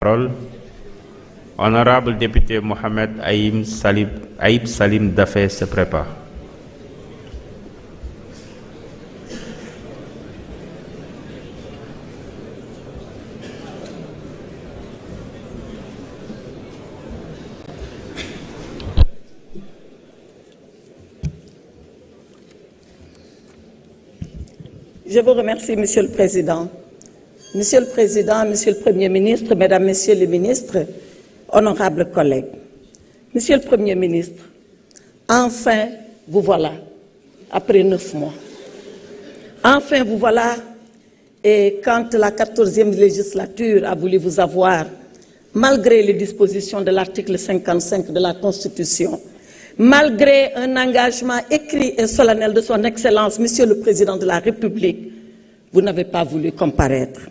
Parole. Honorable député Mohamed Aïb Salim Dafé se prépare. Je vous remercie, Monsieur le Président. Monsieur le Président, Monsieur le Premier ministre, Mesdames, Messieurs les ministres, honorables collègues. Monsieur le Premier ministre, enfin, vous voilà, après 9 mois. Enfin, vous voilà, et quand la 14e législature a voulu vous avoir, malgré les dispositions de l'article 55 de la Constitution, malgré un engagement écrit et solennel de son Excellence, Monsieur le Président de la République, vous n'avez pas voulu comparaître.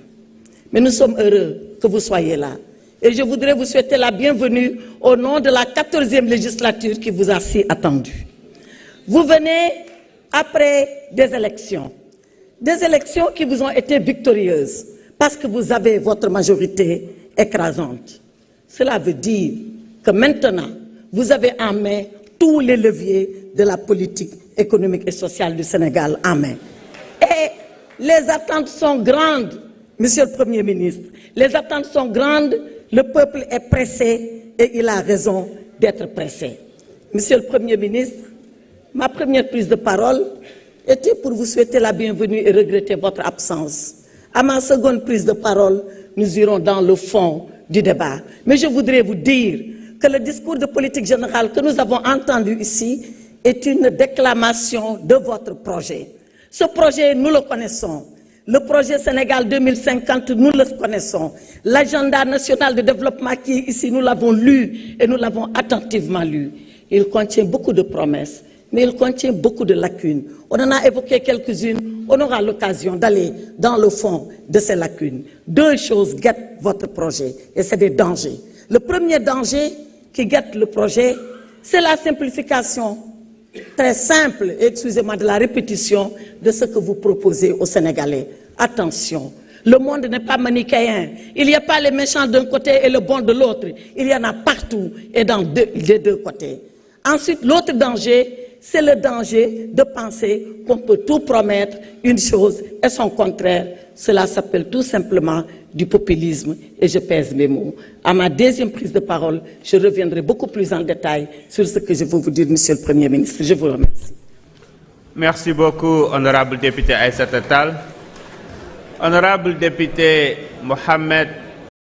Mais nous sommes heureux que vous soyez là. Et je voudrais vous souhaiter la bienvenue au nom de la 14e législature qui vous a si attendu. Vous venez après des élections qui vous ont été victorieuses, parce que vous avez votre majorité écrasante. Cela veut dire que maintenant, vous avez en main tous les leviers de la politique économique et sociale du Sénégal en main. Et les attentes sont grandes, Monsieur le Premier ministre. Les attentes sont grandes, le peuple est pressé et il a raison d'être pressé. Monsieur le Premier ministre, ma première prise de parole était pour vous souhaiter la bienvenue et regretter votre absence. À ma seconde prise de parole, nous irons dans le fond du débat. Mais je voudrais vous dire que le discours de politique générale que nous avons entendu ici est une déclamation de votre projet. Ce projet, nous le connaissons. Le projet Sénégal 2050, nous le connaissons. L'agenda national de développement qui est ici, nous l'avons lu et nous l'avons attentivement lu. Il contient beaucoup de promesses, mais il contient beaucoup de lacunes. On en a évoqué quelques-unes, on aura l'occasion d'aller dans le fond de ces lacunes. Deux choses guettent votre projet et c'est des dangers. Le premier danger qui guette le projet, c'est la simplification très simple, excusez-moi de la répétition, de ce que vous proposez aux Sénégalais. Attention, le monde n'est pas manichéen. Il n'y a pas les méchants d'un côté et le bon de l'autre. Il y en a partout et dans les deux côtés. Ensuite, l'autre danger, c'est le danger de penser qu'on peut tout promettre, une chose et son contraire. Cela s'appelle tout simplement du populisme et je pèse mes mots. À ma deuxième prise de parole, je reviendrai beaucoup plus en détail sur ce que je veux vous dire, Monsieur le Premier ministre. Je vous remercie. Merci beaucoup, honorable député Aïssata Tall. Honorable député Mohamed